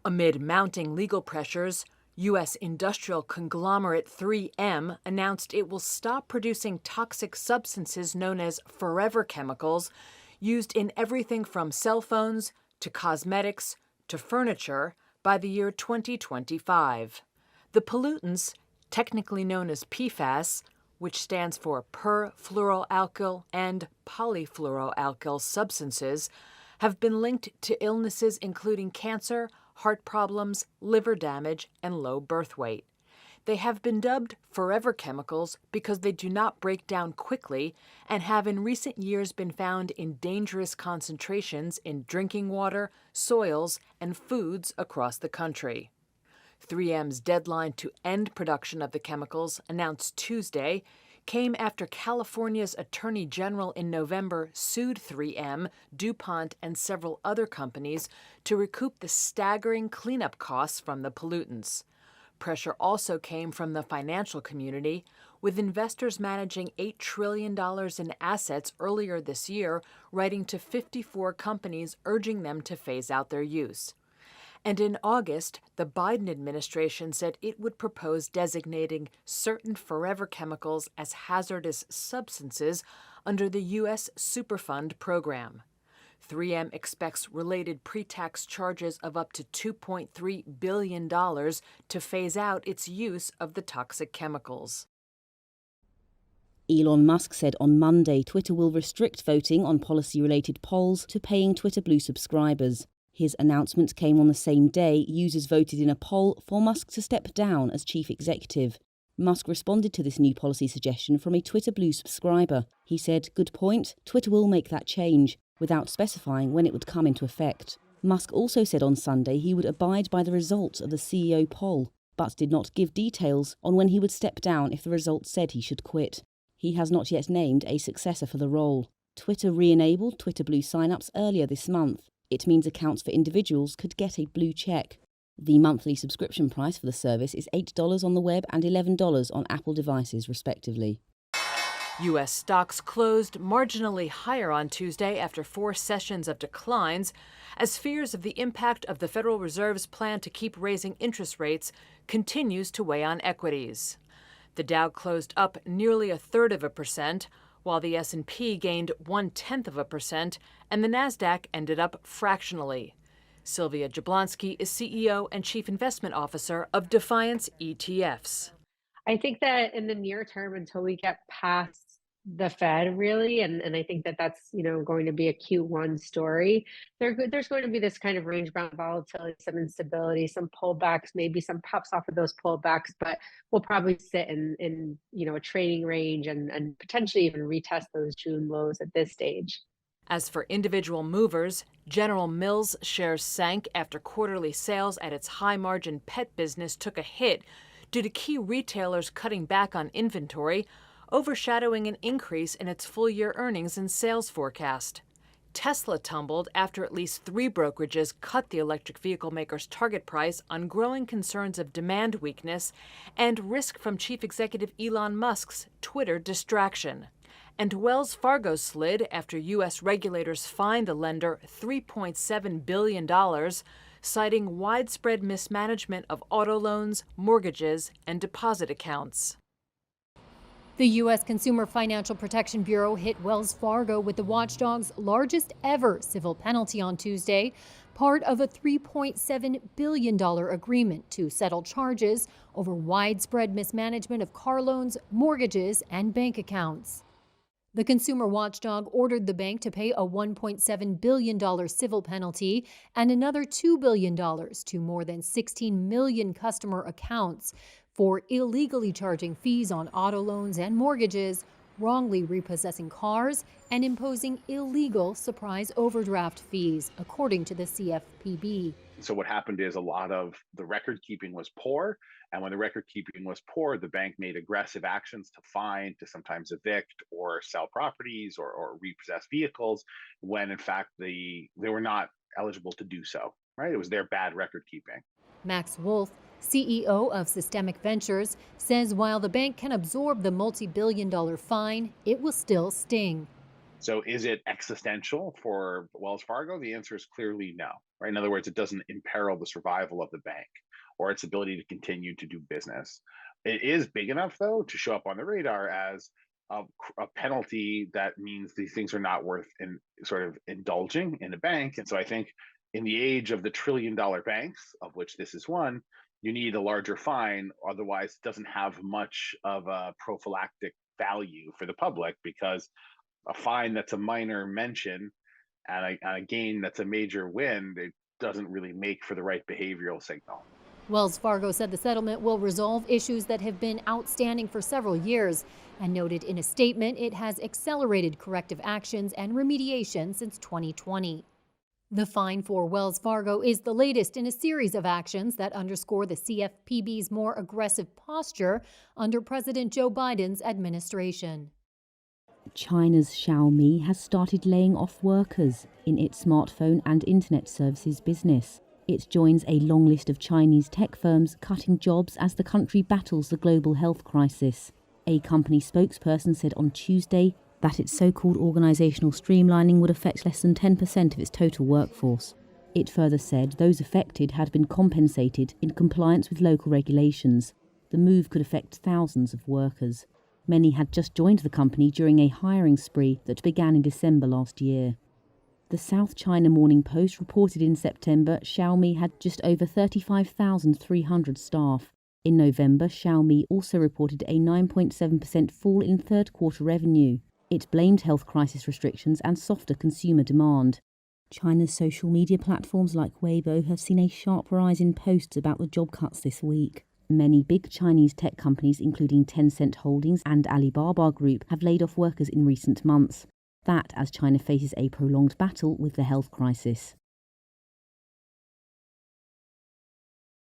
Amid mounting legal pressures, U.S. industrial conglomerate 3M announced it will stop producing toxic substances known as forever chemicals used in everything from cell phones to cosmetics to furniture by the year 2025. The pollutants, technically known as PFAS, which stands for Perfluoroalkyl and Polyfluoroalkyl substances, have been linked to illnesses including cancer, heart problems, liver damage, and low birth weight. They have been dubbed forever chemicals because they do not break down quickly and have in recent years been found in dangerous concentrations in drinking water, soils, and foods across the country. 3M's deadline to end production of the chemicals, announced Tuesday, came after California's Attorney General in November sued 3M, DuPont, and several other companies to recoup the staggering cleanup costs from the pollutants. Pressure also came from the financial community, with investors managing $8 trillion in assets earlier this year, writing to 54 companies urging them to phase out their use. And in August, the Biden administration said it would propose designating certain forever chemicals as hazardous substances under the U.S. Superfund program. 3M expects related pre-tax charges of up to $2.3 billion to phase out its use of the toxic chemicals. Elon Musk said on Monday Twitter will restrict voting on policy-related polls to paying Twitter Blue subscribers. His announcement came on the same day users voted in a poll for Musk to step down as chief executive. Musk responded to this new policy suggestion from a Twitter Blue subscriber. He said, "Good point, Twitter will make that change," without specifying when it would come into effect. Musk also said on Sunday he would abide by the results of the CEO poll, but did not give details on when he would step down if the results said he should quit. He has not yet named a successor for the role. Twitter re-enabled Twitter Blue sign-ups earlier this month. It means accounts for individuals could get a blue check. The monthly subscription price for the service is $8 on the web and $11 on Apple devices, respectively. U.S. stocks closed marginally higher on Tuesday after 4 sessions of declines, as fears of the impact of the Federal Reserve's plan to keep raising interest rates continues to weigh on equities. The Dow closed up nearly 0.33%, while the S&P gained 0.1%, and the Nasdaq ended up fractionally. Sylvia Jablonski is CEO and Chief Investment Officer of Defiance ETFs. I think that in the near term, until we get past the Fed, really, and I think that that's going to be a Q1 story. There's going to be this kind of range-bound volatility, some instability, some pullbacks, maybe some pops off of those pullbacks, but we'll probably sit in a trading range and potentially even retest those June lows at this stage. As for individual movers, General Mills shares sank after quarterly sales at its high-margin pet business took a hit due to key retailers cutting back on inventory, overshadowing an increase in its full-year earnings and sales forecast. Tesla tumbled after at least 3 brokerages cut the electric vehicle maker's target price on growing concerns of demand weakness and risk from Chief Executive Elon Musk's Twitter distraction. And Wells Fargo slid after U.S. regulators fined the lender $3.7 billion, citing widespread mismanagement of auto loans, mortgages, and deposit accounts. The U.S. Consumer Financial Protection Bureau hit Wells Fargo with the watchdog's largest ever civil penalty on Tuesday, part of a $3.7 billion agreement to settle charges over widespread mismanagement of car loans, mortgages, and bank accounts. The consumer watchdog ordered the bank to pay a $1.7 billion civil penalty and another $2 billion to more than 16 million customer accounts for illegally charging fees on auto loans and mortgages, wrongly repossessing cars, and imposing illegal surprise overdraft fees, according to the CFPB. So what happened is a lot of the record keeping was poor. And when the record keeping was poor, the bank made aggressive actions to fine, to sometimes evict or sell properties or repossess vehicles, when in fact they were not eligible to do so, right? It was their bad record keeping. Max Wolf, CEO of Systemic Ventures, says while the bank can absorb the multi-billion-dollar fine, it will still sting. So is it existential for Wells Fargo? The answer is clearly no, right? In other words, it doesn't imperil the survival of the bank or its ability to continue to do business. It is big enough, though, to show up on the radar as a penalty that means these things are not worth sort of indulging in a bank. And so I think in the age of the trillion-dollar banks, of which this is one, you need a larger fine. Otherwise, it doesn't have much of a prophylactic value for the public, because a fine that's a minor mention and a gain that's a major win, it doesn't really make for the right behavioral signal. Wells Fargo said the settlement will resolve issues that have been outstanding for several years and noted in a statement it has accelerated corrective actions and remediation since 2020. The fine for Wells Fargo is the latest in a series of actions that underscore the CFPB's more aggressive posture under President Joe Biden's administration. China's Xiaomi has started laying off workers in its smartphone and internet services business. It joins a long list of Chinese tech firms cutting jobs as the country battles the global health crisis. A company spokesperson said on Tuesday that its so-called organisational streamlining would affect less than 10% of its total workforce. It further said those affected had been compensated in compliance with local regulations. The move could affect thousands of workers. Many had just joined the company during a hiring spree that began in December last year. The South China Morning Post reported in September Xiaomi had just over 35,300 staff. In November, Xiaomi also reported a 9.7% fall in third-quarter revenue. It blamed health crisis restrictions and softer consumer demand. China's social media platforms like Weibo have seen a sharp rise in posts about the job cuts this week. Many big Chinese tech companies, including Tencent Holdings and Alibaba Group, have laid off workers in recent months. That as China faces a prolonged battle with the health crisis.